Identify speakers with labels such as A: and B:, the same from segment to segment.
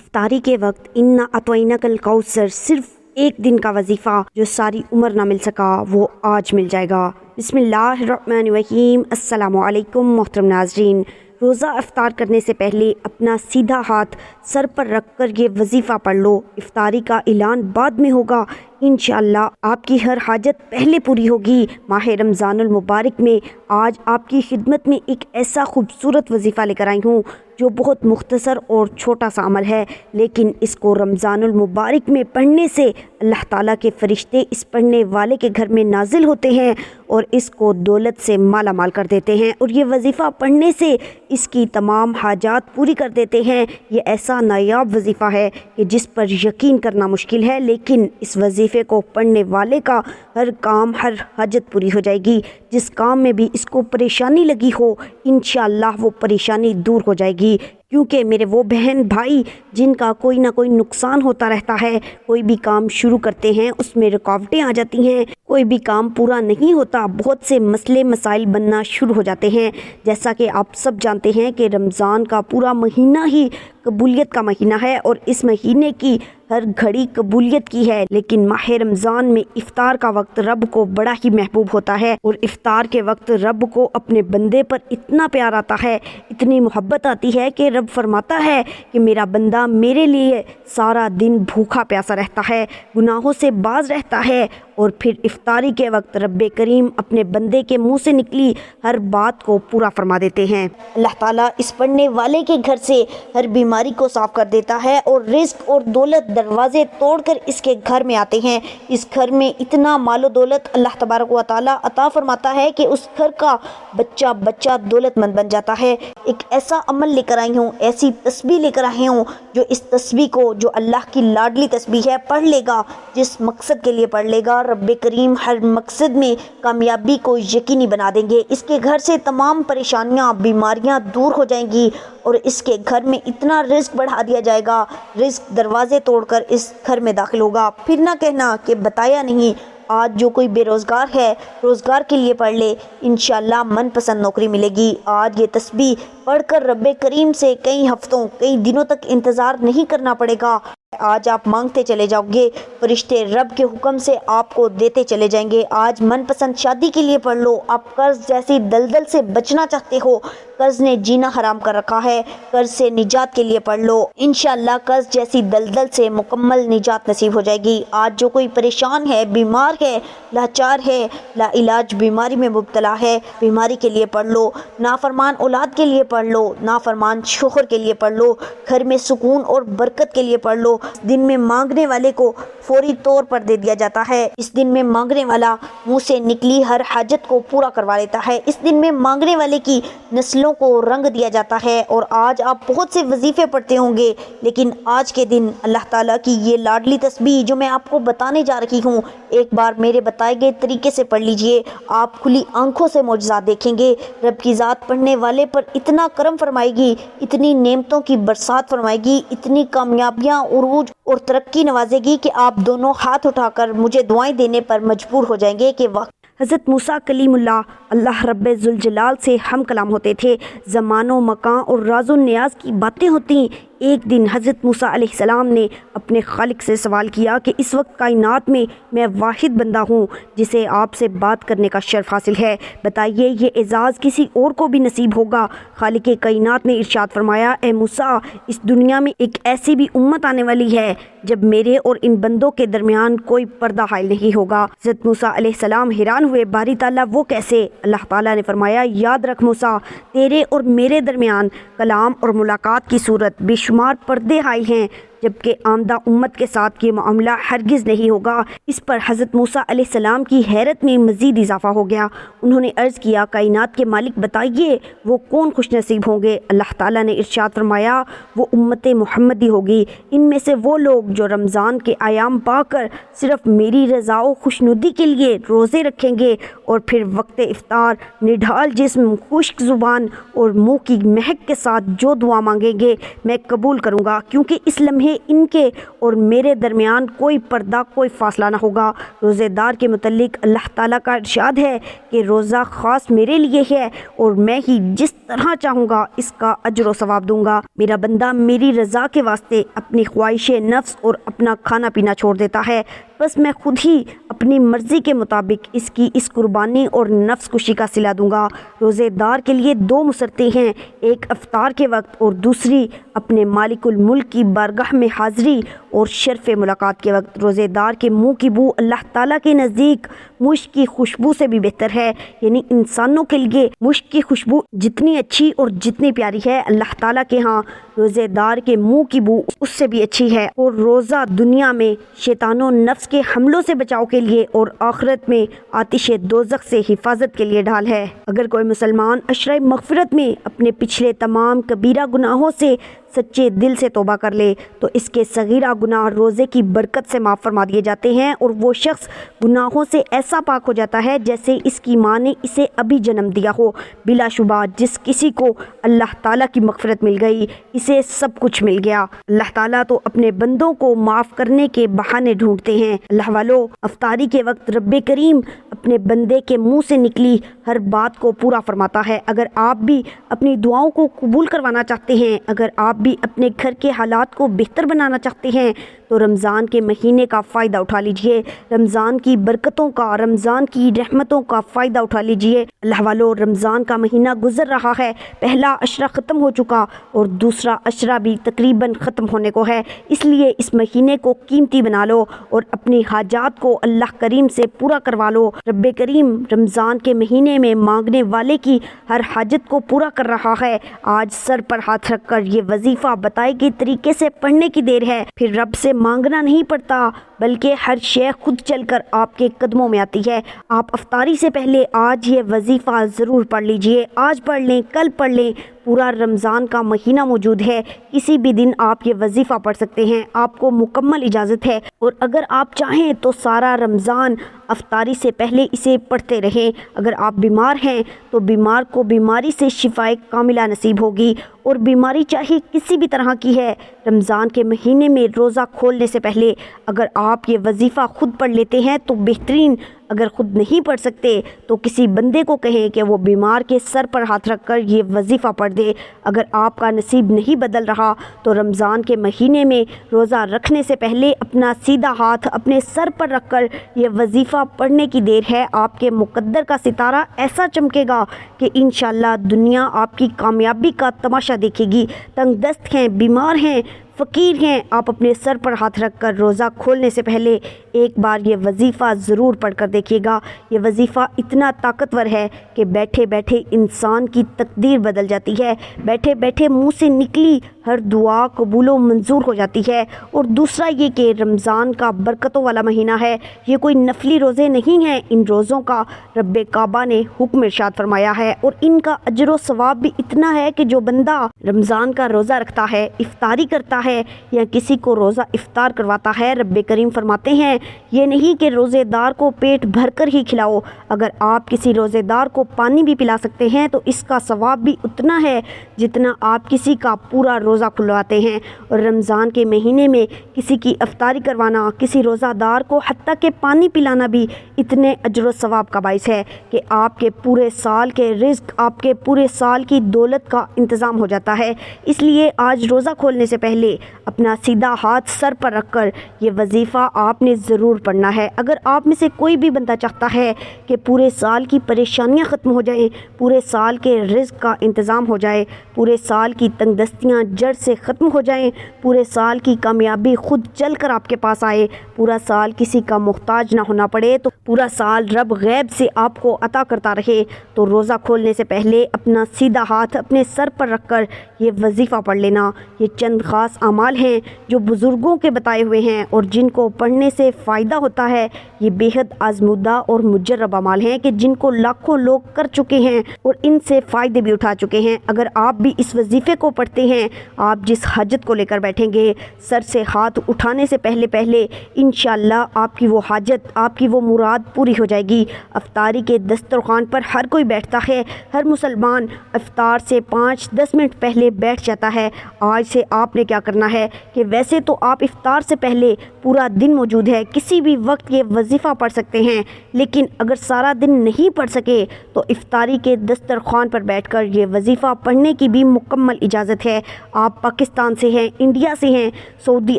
A: افطاری کے وقت انا اطعیناک الکوثر صرف ایک دن کا وظیفہ جو ساری عمر نہ مل سکا وہ آج مل جائے گا۔ بسم اللہ الرحمن الرحیم۔ السلام علیکم محترم ناظرین، روزہ افطار کرنے سے پہلے اپنا سیدھا ہاتھ سر پر رکھ کر یہ وظیفہ پڑھ لو۔ افطاری کا اعلان بعد میں ہوگا، انشاءاللہ آپ کی ہر حاجت پہلے پوری ہوگی۔ ماہ رمضان المبارک میں آج آپ کی خدمت میں ایک ایسا خوبصورت وظیفہ لے کر آئی ہوں جو بہت مختصر اور چھوٹا سا عمل ہے، لیکن اس کو رمضان المبارک میں پڑھنے سے اللہ تعالیٰ کے فرشتے اس پڑھنے والے کے گھر میں نازل ہوتے ہیں اور اس کو دولت سے مالا مال کر دیتے ہیں، اور یہ وظیفہ پڑھنے سے اس کی تمام حاجات پوری کر دیتے ہیں۔ یہ ایسا نایاب وظیفہ ہے کہ جس پر یقین کرنا مشکل ہے، لیکن اس وظیفے کو پڑھنے والے کا ہر کام، ہر حاجت پوری ہو جائے گی۔ جس کام میں بھی اس کو پریشانی لگی ہو، انشاءاللہ وہ پریشانی دور ہو جائے گی، کیونکہ میرے وہ بہن بھائی جن کا کوئی نہ کوئی نقصان ہوتا رہتا ہے، کوئی بھی کام شروع کرتے ہیں اس میں رکاوٹیں آ جاتی ہیں، کوئی بھی کام پورا نہیں ہوتا، بہت سے مسئلے مسائل بننا شروع ہو جاتے ہیں۔ جیسا کہ آپ سب جانتے ہیں کہ رمضان کا پورا مہینہ ہی قبولیت کا مہینہ ہے اور اس مہینے کی ہر گھڑی قبولیت کی ہے، لیکن ماہ رمضان میں افطار کا وقت رب کو بڑا ہی محبوب ہوتا ہے، اور افطار کے وقت رب کو اپنے بندے پر اتنا پیار آتا ہے، اتنی محبت آتی ہے کہ رب فرماتا ہے کہ میرا بندہ میرے لیے سارا دن بھوکا پیاسا رہتا ہے، گناہوں سے باز رہتا ہے، اور پھر افطاری کے وقت رب کریم اپنے بندے کے منہ سے نکلی ہر بات کو پورا فرما دیتے ہیں۔ اللہ تعالیٰ اس پڑھنے والے کے گھر سے ہر بیماری کو صاف کر دیتا ہے، اور رزق اور دولت دروازے توڑ کر اس کے گھر میں آتے ہیں۔ اس گھر میں اتنا مال و دولت اللہ تبارک و تعالیٰ عطا فرماتا ہے کہ اس گھر کا بچہ بچہ دولت مند بن جاتا ہے۔ ایک ایسا عمل لے کر آئی ہوں، ایسی تسبیح لے کر آئی ہوں جو اس تسبیح کو، جو اللہ کی لاڈلی تسبیح ہے، پڑھ لے گا، جس مقصد کے لیے پڑھ لے گا، رب کریم ہر مقصد میں کامیابی کو یقینی بنا دیں گے۔ اس کے گھر سے تمام پریشانیاں، بیماریاں دور ہو جائیں گی، اور اس کے گھر میں اتنا رزق بڑھا دیا جائے گا، رزق دروازے توڑ کر اس گھر میں داخل ہوگا۔ پھر نہ کہنا کہ بتایا نہیں۔ آج جو کوئی بے روزگار ہے، روزگار کے لیے پڑھ لے، انشاءاللہ من پسند نوکری ملے گی۔ آج یہ تسبیح پڑھ کر رب کریم سے کئی ہفتوں، کئی دنوں تک انتظار نہیں کرنا پڑے گا۔ آج آپ مانگتے چلے جاؤ گے، فرشتے رب کے حکم سے آپ کو دیتے چلے جائیں گے۔ آج من پسند شادی کے لیے پڑھ لو۔ آپ قرض جیسی دلدل سے بچنا چاہتے ہو، قرض نے جینا حرام کر رکھا ہے، قرض سے نجات کے لیے پڑھ لو، انشاءاللہ قرض جیسی دلدل سے مکمل نجات نصیب ہو جائے گی۔ آج جو کوئی پریشان ہے، بیمار ہے، لاچار ہے، لا علاج بیماری میں مبتلا ہے، بیماری کے لیے پڑھ لو، نافرمان اولاد کے لیے پڑھ لو، نافرمان شوہر کے لیے پڑھ لو، گھر میں سکون اور برکت کے لیے پڑھ لو۔ اس دن میں مانگنے والے کو فوری طور پر دے دیا جاتا ہے۔ اس دن میں مانگنے والا منہ سے نکلی ہر حاجت کو پورا کروا لیتا ہے۔ اس دن میں مانگنے والے کی نسلوں کو رنگ دیا جاتا ہے۔ اور آج آپ بہت سے وظیفے پڑھتے ہوں گے، لیکن آج کے دن اللہ تعالیٰ کی یہ لاڈلی تسبیح جو میں آپ کو بتانے جا رہی ہوں، ایک بار میرے بتائے گئے طریقے سے پڑھ لیجئے، آپ کھلی آنکھوں سے معجزات دیکھیں گے۔ رب کی ذات پڑھنے والے پر اتنا کرم فرمائے گی، اتنی نعمتوں کی برسات فرمائے گی، اتنی کامیابیاں، عروج اور ترقی نوازے گی کہ آپ دونوں ہاتھ اٹھا کر مجھے دعائیں دینے پر مجبور ہو جائیں گے کہ وقت حضرت موسیٰ کلیم اللہ رب ذوالجلال سے ہم کلام ہوتے تھے، زمان و مکان اور راز و نیاز کی باتیں ہوتی۔ ایک دن حضرت موسیٰ علیہ السلام نے اپنے خالق سے سوال کیا کہ اس وقت کائنات میں واحد بندہ ہوں جسے آپ سے بات کرنے کا شرف حاصل ہے، بتائیے یہ اعزاز کسی اور کو بھی نصیب ہوگا؟ خالق کائنات نے ارشاد فرمایا، اے موسیٰ، اس دنیا میں ایک ایسی بھی امت آنے والی ہے جب میرے اور ان بندوں کے درمیان کوئی پردہ حائل نہیں ہوگا۔ حضرت موسیٰ علیہ السلام حیران ہوئے، باری تعالیٰ وہ کیسے؟ اللہ تعالیٰ نے فرمایا، یاد رکھ موسیٰ، تیرے اور میرے درمیان کلام اور ملاقات کی صورت بے شمار پردے حائل ہیں، جبکہ آمدہ امت کے ساتھ یہ معاملہ ہرگز نہیں ہوگا۔ اس پر حضرت موسیٰ علیہ السلام کی حیرت میں مزید اضافہ ہو گیا۔ انہوں نے عرض کیا، کائنات کے مالک بتائیے وہ کون خوش نصیب ہوں گے؟ اللہ تعالیٰ نے ارشاد فرمایا، وہ امت محمدی ہوگی، ان میں سے وہ لوگ جو رمضان کے ایام پا کر صرف میری رضا و خوشنودی کے لیے روزے رکھیں گے، اور پھر وقت افطار نڈھال جسم، خشک زبان اور منہ کی مہک کے ساتھ جو دعا مانگیں گے میں قبول کروں گا، کیونکہ اس لمحے انہیں ان کے اور میرے درمیان کوئی پردہ، کوئی فاصلہ نہ ہوگا۔ روزے دار کے متعلق اللہ تعالیٰ کا ارشاد ہے کہ روزہ خاص میرے لیے ہے اور میں ہی جس طرح چاہوں گا اس کا اجر و ثواب دوں گا۔ میرا بندہ میری رضا کے واسطے اپنی خواہش نفس اور اپنا کھانا پینا چھوڑ دیتا ہے، بس میں خود ہی اپنی مرضی کے مطابق اس کی اس قربانی اور نفس کشی کا صلہ دوں گا۔ روزے دار کے لیے دو مسرتیں ہیں، ایک افطار کے وقت اور دوسری اپنے مالک الملک کی بارگاہ میں حاضری اور شرف ملاقات کے وقت۔ روزے دار کے منہ کی بو اللہ تعالیٰ کے نزدیک مشک کی خوشبو سے بھی بہتر ہے، یعنی انسانوں کے لیے مشک کی خوشبو جتنی اچھی اور جتنی پیاری ہے، اللہ تعالیٰ کے ہاں روزے دار کے منہ کی بو اس سے بھی اچھی ہے۔ اور روزہ دنیا میں شیطان و نفس کے حملوں سے بچاؤ کے لیے اور آخرت میں آتش دوزخ سے حفاظت کے لیے ڈھال ہے۔ اگر کوئی مسلمان عشرہ مغفرت میں اپنے پچھلے تمام کبیرہ گناہوں سے سچے دل سے توبہ کر لے تو اس کے صغیرہ گناہ روزے کی برکت سے معاف فرما دیے جاتے ہیں، اور وہ شخص گناہوں سے ایسا پاک ہو جاتا ہے جیسے اس کی ماں نے اسے ابھی جنم دیا ہو۔ بلا شبہ جس کسی کو اللہ تعالیٰ کی مغفرت مل گئی، اسے سب کچھ مل گیا۔ اللہ تعالیٰ تو اپنے بندوں کو معاف کرنے کے بہانے ڈھونڈتے ہیں۔ اللہ والو، افطاری کے وقت رب کریم اپنے بندے کے منہ سے نکلی ہر بات کو پورا فرماتا ہے۔ اگر آپ بھی اپنی دعاؤں کو قبول کروانا چاہتے ہیں، اگر آپ بھی اپنے گھر کے حالات کو بہتر بنانا چاہتے ہیں تو رمضان کے مہینے کا فائدہ اٹھا لیجئے، رمضان کی برکتوں کا، رمضان کی رحمتوں کا فائدہ اٹھا لیجئے۔ اللہ والو، رمضان کا مہینہ گزر رہا ہے، پہلا عشرہ ختم ہو چکا اور دوسرا عشرہ بھی تقریباً ختم ہونے کو ہے، اس لیے اس مہینے کو قیمتی بنا لو اور اپنی حاجات کو اللہ کریم سے پورا کروا لو۔ رب کریم رمضان کے مہینے میں مانگنے والے کی ہر حاجت کو پورا کر رہا ہے۔ آج سر پر ہاتھ رکھ کر یہ وظیفہ بتائے گئے طریقے سے پڑھنے کی دیر ہے، پھر رب سے مانگنا نہیں پڑتا بلکہ ہر شے خود چل کر آپ کے قدموں میں آتی ہے۔ آپ افطاری سے پہلے آج یہ وظیفہ ضرور پڑھ لیجئے، آج پڑھ لیں، کل پڑھ لیں، پورا رمضان کا مہینہ موجود ہے، کسی بھی دن آپ یہ وظیفہ پڑھ سکتے ہیں، آپ کو مکمل اجازت ہے، اور اگر آپ چاہیں تو سارا رمضان افطاری سے پہلے اسے پڑھتے رہیں۔ اگر آپ بیمار ہیں تو بیمار کو بیماری سے شفائے کاملہ نصیب ہوگی، اور بیماری چاہے کسی بھی طرح کی ہے، رمضان کے مہینے میں روزہ کھولنے سے پہلے اگر آپ یہ وظیفہ خود پڑھ لیتے ہیں تو بہترین، اگر خود نہیں پڑھ سکتے تو کسی بندے کو کہیں کہ وہ بیمار کے سر پر ہاتھ رکھ کر یہ وظیفہ پڑھ دے۔ اگر آپ کا نصیب نہیں بدل رہا تو رمضان کے مہینے میں روزہ رکھنے سے پہلے اپنا سیدھا ہاتھ اپنے سر پر رکھ کر یہ وظیفہ پڑھنے کی دیر ہے۔ آپ کے مقدر کا ستارہ ایسا چمکے گا کہ انشاءاللہ دنیا آپ کی کامیابی کا تماشا دیکھے گی۔ تنگ دست ہیں، بیمار ہیں، فقیر ہیں، آپ اپنے سر پر ہاتھ رکھ کر روزہ کھولنے سے پہلے ایک بار یہ وظیفہ ضرور پڑھ کر دیکھیے گا۔ یہ وظیفہ اتنا طاقتور ہے کہ بیٹھے بیٹھے انسان کی تقدیر بدل جاتی ہے، بیٹھے بیٹھے منہ سے نکلی ہر دعا قبول و منظور ہو جاتی ہے۔ اور دوسرا یہ کہ رمضان کا برکتوں والا مہینہ ہے، یہ کوئی نفلی روزے نہیں ہیں، ان روزوں کا رب کعبہ نے حکم ارشاد فرمایا ہے، اور ان کا اجر و ثواب بھی اتنا ہے کہ جو بندہ رمضان کا روزہ رکھتا ہے، افطاری کرتا ہے یا کسی کو روزہ افطار کرواتا ہے، رب کریم فرماتے ہیں یہ نہیں کہ روزے دار کو پیٹ بھر کر ہی کھلاؤ، اگر آپ کسی روزے دار کو پانی بھی پلا سکتے ہیں تو اس کا ثواب بھی اتنا ہے جتنا آپ کسی کا پورا روزہ کھلواتے ہیں۔ اور رمضان کے مہینے میں کسی کی افطاری کروانا، کسی روزہ دار کو حتیٰ کہ پانی پلانا بھی اتنے اجر و ثواب کا باعث ہے کہ آپ کے پورے سال کے رزق، آپ کے پورے سال کی دولت کا انتظام ہو جاتا ہے۔ اس لیے آج روزہ کھولنے سے پہلے اپنا سیدھا ہاتھ سر پر رکھ کر یہ وظیفہ آپ نے ضرور پڑھنا ہے۔ اگر آپ میں سے کوئی بھی بندہ چاہتا ہے کہ پورے سال کی پریشانیاں ختم ہو جائیں، پورے سال کے رزق کا انتظام ہو جائے، پورے سال کی تنگ دستیاں جڑ سے ختم ہو جائیں، پورے سال کی کامیابی خود چل کر آپ کے پاس آئے، پورا سال کسی کا محتاج نہ ہونا پڑے، تو پورا سال رب غیب سے آپ کو عطا کرتا رہے، تو روزہ کھولنے سے پہلے اپنا سیدھا ہاتھ اپنے سر پر رکھ کر یہ وظیفہ پڑھ لینا۔ یہ چند خاص اعمال ہیں جو بزرگوں کے بتائے ہوئے ہیں اور جن کو پڑھنے سے فائدہ ہوتا ہے۔ یہ بے حد آزمودہ اور مجرب اعمال ہیں کہ جن کو لاکھوں لوگ کر چکے ہیں اور ان سے فائدے بھی اٹھا چکے ہیں۔ اگر آپ بھی بھی اس وظیفے کو پڑھتے ہیں، آپ جس حاجت کو لے کر بیٹھیں گے، سر سے ہاتھ اٹھانے سے پہلے انشاءاللہ آپ کی وہ حاجت، آپ کی وہ مراد پوری ہو جائے گی۔ افطاری کے دسترخوان پر ہر کوئی بیٹھتا ہے، ہر مسلمان افطار سے 5-10 منٹ پہلے بیٹھ جاتا ہے۔ آج سے آپ نے کیا کرنا ہے کہ ویسے تو آپ افطار سے پہلے پورا دن موجود ہے، کسی بھی وقت یہ وظیفہ پڑھ سکتے ہیں، لیکن اگر سارا دن نہیں پڑھ سکے تو افطاری کے دسترخوان پر بیٹھ کر یہ وظیفہ پڑھنے کی بھی مکمل اجازت ہے۔ آپ پاکستان سے ہیں، انڈیا سے ہیں، سعودی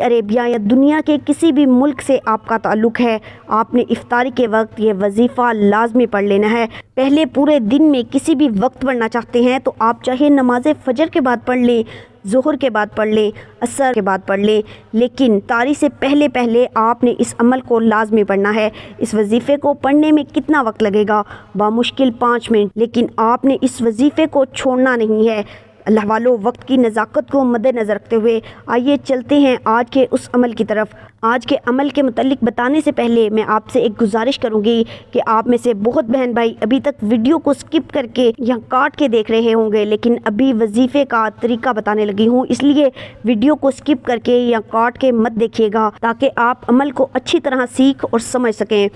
A: عربیہ یا دنیا کے کسی بھی ملک سے آپ کا تعلق ہے، آپ نے افطاری کے وقت یہ وظیفہ لازمی پڑھ لینا ہے۔ پہلے پورے دن میں کسی بھی وقت پڑھنا چاہتے ہیں تو آپ چاہے نماز فجر کے بعد پڑھ لیں، ظہر کے بعد پڑھ لیں، عصر کے بعد پڑھ لیں، لیکن افطاری سے پہلے آپ نے اس عمل کو لازمی پڑھنا ہے۔ اس وظیفے کو پڑھنے میں کتنا وقت لگے گا؟ بامشکل 5 منٹ، لیکن آپ نے اس وظیفے کو چھوڑنا نہیں ہے۔ اللہ والو، وقت کی نزاکت کو مد نظر رکھتے ہوئے آئیے چلتے ہیں آج کے اس عمل کی طرف۔ آج کے عمل کے متعلق بتانے سے پہلے میں آپ سے ایک گزارش کروں گی کہ آپ میں سے بہت بہن بھائی ابھی تک ویڈیو کو سکپ کر کے یا کاٹ کے دیکھ رہے ہوں گے، لیکن ابھی وظیفے کا طریقہ بتانے لگی ہوں، اس لیے ویڈیو کو سکپ کر کے یا کاٹ کے مت دیکھیے گا تاکہ آپ عمل کو اچھی طرح سیکھ اور سمجھ سکیں۔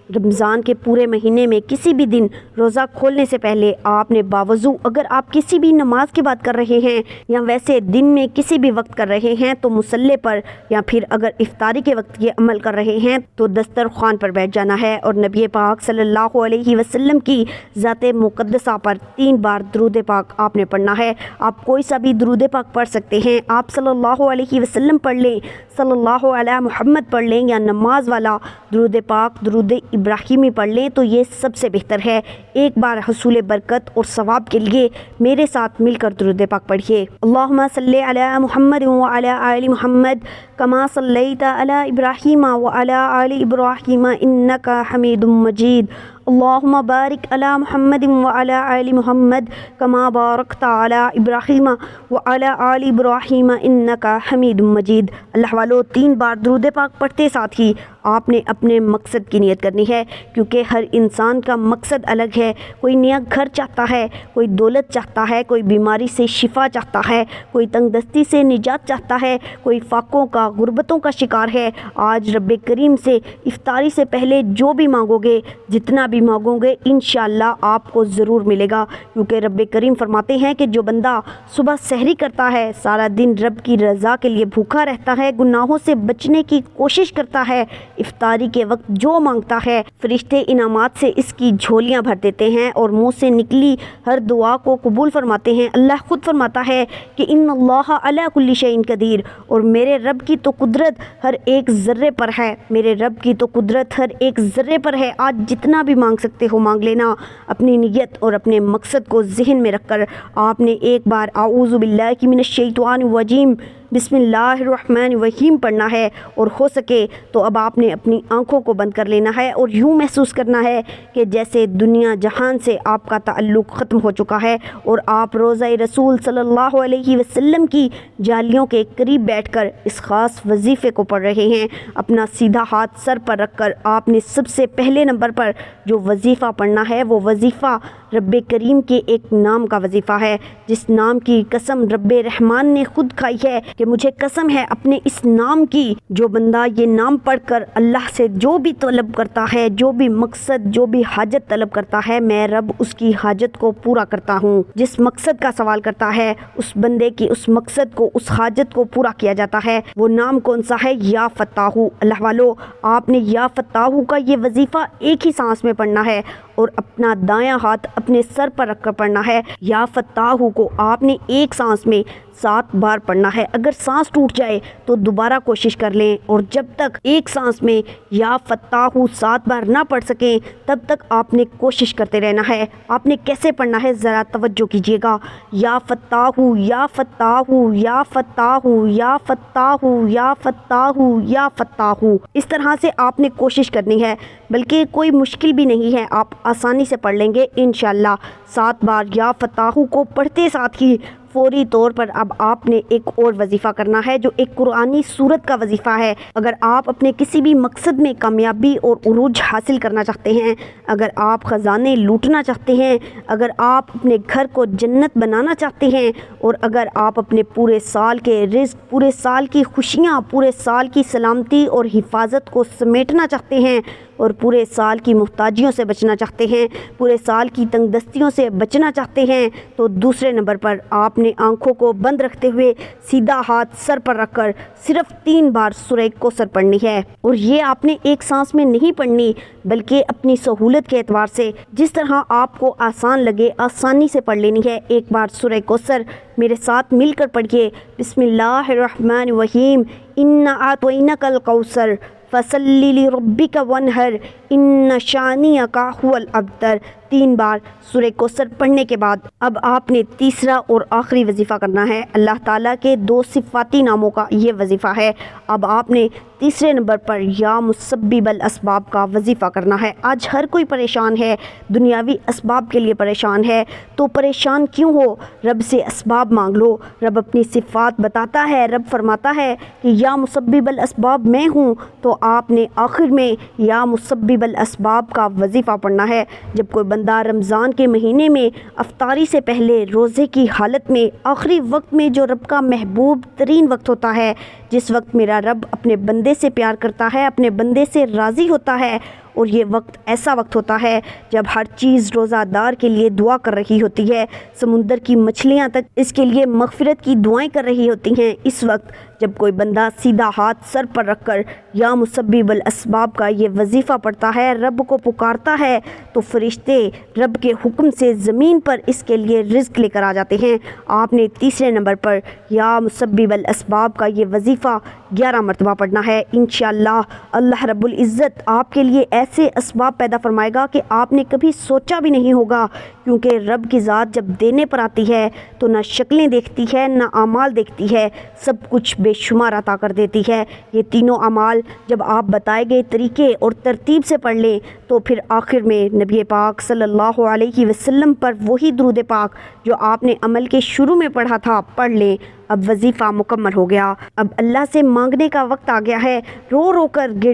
A: رمضان کے پورے مہینے میں کسی بھی دن روزہ کھولنے سے پہلے آپ نے باوضو، اگر آپ کسی بھی نماز کی بات کر رہے ہیں یا ویسے دن میں کسی بھی وقت کر رہے ہیں تو مصلی پر، یا پھر اگر افطاری کے وقت یہ عمل کر رہے ہیں تو دسترخوان پر بیٹھ جانا ہے اور نبی پاک صلی اللہ علیہ وسلم کی ذات مقدسہ پر 3 بار درود پاک آپ نے پڑھنا ہے۔ آپ کوئی سا بھی درود پاک پڑھ سکتے ہیں، آپ صلی اللہ علیہ وسلم پڑھ لیں، صلی اللہ علیہ محمد پڑھ لیں، یا نماز والا درود پاک درود ابراہیمی پڑھ لیں تو یہ سب سے بہتر ہے۔ ایک بار حصول برکت اور ثواب کے لیے میرے ساتھ مل کر درود پاک پڑھیے۔ اللہم صلی علی محمد وعلی آل محمد کما صلیت علی ابراہیم وعلی آل ابراہیم انک حمید مجید۔ اللہم بارک علی محمد وعلی آل محمد کما بارکت علی ابراہیم وعلی آل ابراہیم انک حمید مجید۔ اللہ والو، 3 بار درود پاک پڑھتے ساتھ ہی آپ نے اپنے مقصد کی نیت کرنی ہے، کیونکہ ہر انسان کا مقصد الگ ہے۔ کوئی نیا گھر چاہتا ہے، کوئی دولت چاہتا ہے، کوئی بیماری سے شفا چاہتا ہے، کوئی تنگ دستی سے نجات چاہتا ہے، کوئی فاقوں کا، غربتوں کا شکار ہے۔ آج رب کریم سے افطاری سے پہلے جو بھی مانگو گے، جتنا بھی مانگو گے، انشاءاللہ آپ کو ضرور ملے گا، کیونکہ رب کریم فرماتے ہیں کہ جو بندہ صبح سحری کرتا ہے، سارا دن رب کی رضا کے لیے بھوکا رہتا ہے، گناہوں سے بچنے کی کوشش کرتا ہے، افطاری کے وقت جو مانگتا ہے، فرشتے انعامات سے اس کی جھولیاں بھر دیتے ہیں اور منہ سے نکلی ہر دعا کو قبول فرماتے ہیں۔ اللہ خود فرماتا ہے کہ ان اللہ علی کل شیء قدیر، اور میرے رب کی تو قدرت ہر ایک ذرے پر ہے، میرے رب کی تو قدرت ہر ایک ذرے پر ہے۔ آج جتنا بھی مانگ سکتے ہو مانگ لینا۔ اپنی نیت اور اپنے مقصد کو ذہن میں رکھ کر آپ نے ایک بار اعوذ باللہ من الشیطان الرجیم بسم اللہ الرحمن الرحیم پڑھنا ہے، اور ہو سکے تو اب آپ نے اپنی آنکھوں کو بند کر لینا ہے اور یوں محسوس کرنا ہے کہ جیسے دنیا جہان سے آپ کا تعلق ختم ہو چکا ہے اور آپ روضہ رسول صلی اللہ علیہ وسلم کی جالیوں کے قریب بیٹھ کر اس خاص وظیفے کو پڑھ رہے ہیں۔ اپنا سیدھا ہاتھ سر پر رکھ کر آپ نے سب سے پہلے نمبر پر جو وظیفہ پڑھنا ہے وہ وظیفہ رب کریم کے ایک نام کا وظیفہ ہے، جس نام کی قسم رب رحمان نے خود کھائی ہے کہ مجھے قسم ہے اپنے اس نام کی، جو بندہ یہ نام پڑھ کر اللہ سے جو بھی طلب کرتا ہے، جو بھی مقصد، جو بھی حاجت طلب کرتا ہے، میں رب اس کی حاجت کو پورا کرتا ہوں۔ جس مقصد کا سوال کرتا ہے اس بندے کی اس مقصد کو، اس حاجت کو پورا کیا جاتا ہے۔ وہ نام کون سا ہے؟ یا فتاحو۔ اللہ والو، آپ نے یا فتاحو کا یہ وظیفہ ایک ہی سانس میں پڑھنا ہے اور اپنا دایاں ہاتھ اپنے سر پر رکھ کر پڑھنا ہے۔ یا فتاحو کو آپ نے ایک سانس میں 7 بار پڑھنا ہے۔ اگر سانس ٹوٹ جائے تو دوبارہ کوشش کر لیں، اور جب تک ایک سانس میں یا فتاحو 7 بار نہ پڑھ سکیں تب تک آپ نے کوشش کرتے رہنا ہے۔ آپ نے کیسے پڑھنا ہے ذرا توجہ کیجیے گا۔ یا فتاحو، یا فتاحو، یا فتاحو، یا فتاحو، یا فتاحو، یا فتاحو، اس طرح سے آپ نے کوشش کرنی ہے، بلکہ کوئی مشکل بھی نہیں ہے، آپ آسانی سے پڑھ لیں گے انشاءاللہ۔ 7 بار یا فتاحو کو پڑھتے ساتھ ہی فوری طور پر اب آپ نے ایک اور وظیفہ کرنا ہے جو ایک قرآنی سورت کا وظیفہ ہے۔ اگر آپ اپنے کسی بھی مقصد میں کامیابی اور عروج حاصل کرنا چاہتے ہیں، اگر آپ خزانے لوٹنا چاہتے ہیں، اگر آپ اپنے گھر کو جنت بنانا چاہتے ہیں، اور اگر آپ اپنے پورے سال کے رزق، پورے سال کی خوشیاں، پورے سال کی سلامتی اور حفاظت کو سمیٹنا چاہتے ہیں، اور پورے سال کی محتاجیوں سے بچنا چاہتے ہیں، پورے سال کی تنگ دستیوں سے بچنا چاہتے ہیں، تو دوسرے نمبر پر آپ نے آنکھوں کو بند رکھتے ہوئے سیدھا ہاتھ سر پر رکھ کر صرف 3 بار سورہ کوثر پڑھنی ہے۔ اور یہ آپ نے ایک سانس میں نہیں پڑھنی، بلکہ اپنی سہولت کے اعتبار سے جس طرح آپ کو آسان لگے آسانی سے پڑھ لینی ہے۔ ایک بار سورہ کوثر میرے ساتھ مل کر پڑھیے۔ بسم اللہ الرحمن الرحیم، انا اعطیناک الکوثر فصلی لربک وانحر ان شانئک ھو الابتر۔ 3 بار سورہ کوثر پڑھنے کے بعد اب آپ نے تیسرا اور آخری وظیفہ کرنا ہے۔ اللہ تعالیٰ کے 2 صفاتی ناموں کا یہ وظیفہ ہے۔ اب آپ نے تیسرے نمبر پر یا مسبب الاسباب کا وظیفہ کرنا ہے۔ آج ہر کوئی پریشان ہے، دنیاوی اسباب کے لیے پریشان ہے، تو پریشان کیوں ہو؟ رب سے اسباب مانگ لو۔ رب اپنی صفات بتاتا ہے، رب فرماتا ہے کہ یا مسبب الاسباب میں ہوں، تو آپ نے آخر میں یا مسبب الاسباب کا وظیفہ پڑھنا ہے۔ جب کوئی بندہ رمضان کے مہینے میں افطاری سے پہلے روزے کی حالت میں آخری وقت میں جو رب کا محبوب ترین وقت ہوتا ہے، جس وقت میرا رب اپنے بندے سے پیار کرتا ہے، اپنے بندے سے راضی ہوتا ہے، اور یہ وقت ایسا وقت ہوتا ہے جب ہر چیز روزہ دار کے لیے دعا کر رہی ہوتی ہے، سمندر کی مچھلیاں تک اس کے لیے مغفرت کی دعائیں کر رہی ہوتی ہیں۔ اس وقت جب کوئی بندہ سیدھا ہاتھ سر پر رکھ کر یا مسبب الاسباب کا یہ وظیفہ پڑھتا ہے، رب کو پکارتا ہے، تو فرشتے رب کے حکم سے زمین پر اس کے لیے رزق لے کر آ جاتے ہیں۔ آپ نے تیسرے نمبر پر یا مسبب الاسباب کا یہ وظیفہ 11 مرتبہ پڑھنا ہے۔ انشاءاللہ اللہ رب العزت آپ کے لیے ایسے اسباب پیدا فرمائے گا کہ آپ نے کبھی سوچا بھی نہیں ہوگا، کیونکہ رب کی ذات جب دینے پر آتی ہے تو نہ شکلیں دیکھتی ہے، نہ اعمال دیکھتی ہے، سب کچھ بے شمار عطا کر دیتی ہے۔ یہ تینوں اعمال جب آپ بتائے گئے طریقے اور ترتیب سے پڑھ لیں تو پھر آخر میں نبی پاک صلی اللہ علیہ وسلم پر وہی درود پاک جو آپ نے عمل کے شروع میں پڑھا تھا پڑھ لیں۔ اب وظیفہ مکمل ہو گیا۔ اب اللہ سے مانگنے کا وقت آ گیا ہے۔ رو رو کر گڑ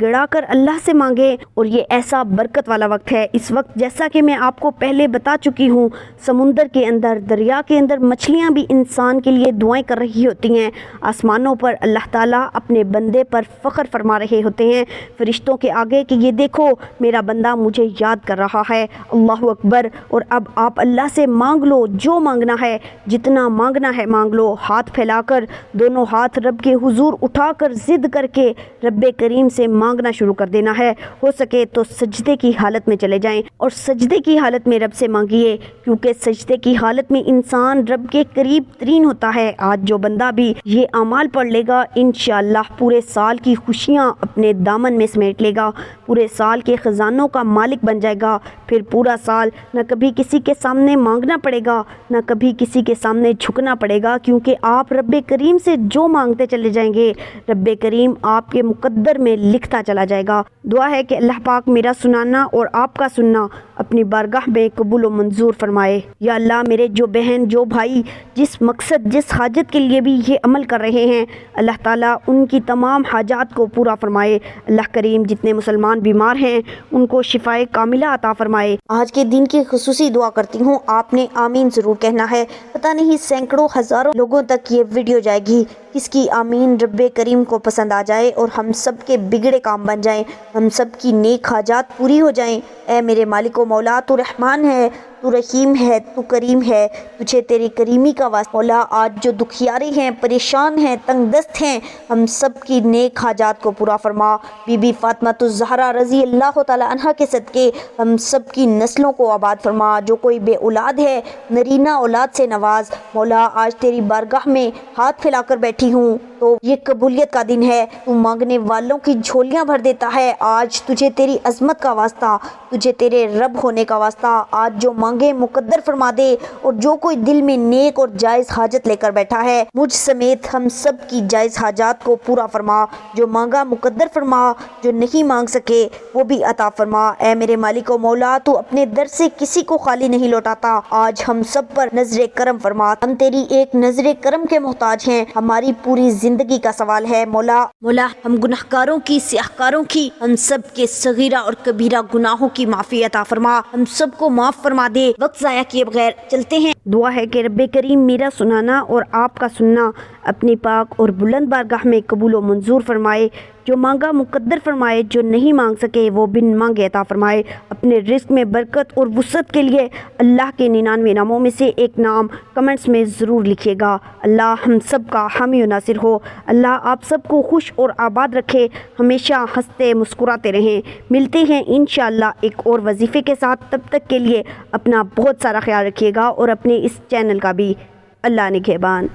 A: گڑا کر اللہ سے مانگے، اور یہ ایسا برکت والا وقت ہے۔ اس وقت جیسا کہ میں آپ کو پہلے بتا چکی ہوں، سمندر کے اندر، دریا کے اندر مچھلیاں بھی انسان کے لیے دعائیں کر رہی ہوتی ہیں۔ آسمانوں پر اللہ تعالیٰ اپنے بندے پر فخر فرما رہے ہوتے ہیں فرشتوں کے آگے کہ یہ دیکھو میرا بندہ مجھے یاد کر رہا ہے۔ اللہ اکبر۔ اور اب آپ اللہ سے مانگ لو، جو مانگنا ہے، جتنا مانگنا ہے مانگ لو۔ ہاتھ پھیلا کر دونوں ہاتھ رب کے حضور اٹھا کر ضد کر کے رب کریم سے مانگنا شروع کر دینا ہے۔ ہو سکے تو سجدے کی حالت میں چلے جائیں اور سجدے کی حالت میں رب سے مانگیے، کیونکہ سجدے کی حالت میں انسان رب کے قریب ترین ہوتا ہے۔ آج جو بندہ بھی یہ اعمال پڑھ لے گا، انشاءاللہ پورے سال کی خوشیاں اپنے دامن میں سمیٹ لے گا، پورے سال کے خزانوں کا مالک بن جائے گا۔ پھر پورا سال نہ کبھی کسی کے سامنے مانگنا پڑے گا، نہ کبھی کسی کے سامنے جھکنا پڑے گا، کیونکہ آپ رب کریم سے جو مانگتے چلے جائیں گے رب کریم آپ کے مقدر میں لکھتا چلا جائے گا۔ دعا ہے کہ اللہ پاک میرا سنانا اور آپ کا سننا اپنی بارگاہ میں قبول و منظور فرمائے۔ یا اللہ میرے جو بہن جو بھائی جس مقصد جس حاجت کے لیے بھی یہ عمل کر رہے ہیں، اللہ تعالیٰ ان کی تمام حاجات کو پورا فرمائے۔ اللہ کریم جتنے مسلمان بیمار ہیں ان کو شفائے کاملہ عطا فرمائے۔ آج کے دن کی خصوصی دعا کرتی ہوں، آپ نے آمین ضرور کہنا ہے۔ پتہ نہیں سینکڑوں ہزاروں لوگوں تک یہ ویڈیو جائے گی، کس کی آمین رب کریم کو پسند آ جائے اور ہم سب کے بگڑے کام بن جائیں، ہم سب کی نیک حاجات پوری ہو جائیں۔ اے میرے مالک و مولا، تو رحمان ہے، تو رحیم ہے، تو کریم ہے، تجھے تیری کریمی کا واسطہ مولا۔ آج جو دکھیارے ہیں، پریشان ہیں، تنگ دست ہیں، ہم سب کی نیک حاجات کو پورا فرما۔ بی بی فاطمہ الزہرا رضی اللہ تعالی عنہا کے صدقے ہم سب کی نسلوں کو آباد فرما۔ جو کوئی بے اولاد ہے، نرینہ اولاد سے نواز مولا۔ آج تیری بارگاہ میں ہاتھ پھیلا کر بیٹھی ہوں تو یہ قبولیت کا دن ہے، تو مانگنے والوں کی جھولیاں بھر دیتا ہے۔ آج تجھے تیری عظمت کا واسطہ، تجھے تیرے رب ہونے کا واسطہ، آج جو مانگ مانگے مقدر فرما دے، اور جو کوئی دل میں نیک اور جائز حاجت لے کر بیٹھا ہے مجھ سمیت ہم سب کی جائز حاجات کو پورا فرما، جو مانگا مقدر فرما، جو نہیں مانگ سکے وہ بھی عطا فرما۔ اے میرے مالک و مولا، تو اپنے در سے کسی کو خالی نہیں لوٹاتا، آج ہم سب پر نظر کرم فرما، ہم تیری ایک نظر کرم کے محتاج ہیں، ہماری پوری زندگی کا سوال ہے مولا ہم گناہگاروں کی، سیاہکاروں کی، ہم سب کے صغیرہ اور کبیرہ گناہوں کی معافی عطا فرما، ہم سب کو معاف فرما دے۔ وقت ضائع کیے بغیر چلتے ہیں۔ دعا ہے کہ رب کریم میرا سنانا اور آپ کا سننا اپنی پاک اور بلند بارگاہ میں قبول و منظور فرمائے، جو مانگا مقدر فرمائے، جو نہیں مانگ سکے وہ بن مانگے عطا فرمائے۔ اپنے رزق میں برکت اور وسعت کے لیے اللہ کے 99 ناموں میں سے ایک نام کمنٹس میں ضرور لکھیے گا۔ اللہ ہم سب کا حامی و ناصر ہو۔ اللہ آپ سب کو خوش اور آباد رکھے، ہمیشہ ہنستے مسکراتے رہیں۔ ملتے ہیں انشاءاللہ ایک اور وظیفے کے ساتھ، تب تک کے لیے اپنا بہت سارا خیال رکھیے گا اور اپنے اس چینل کا بھی۔ اللہ نگہبان۔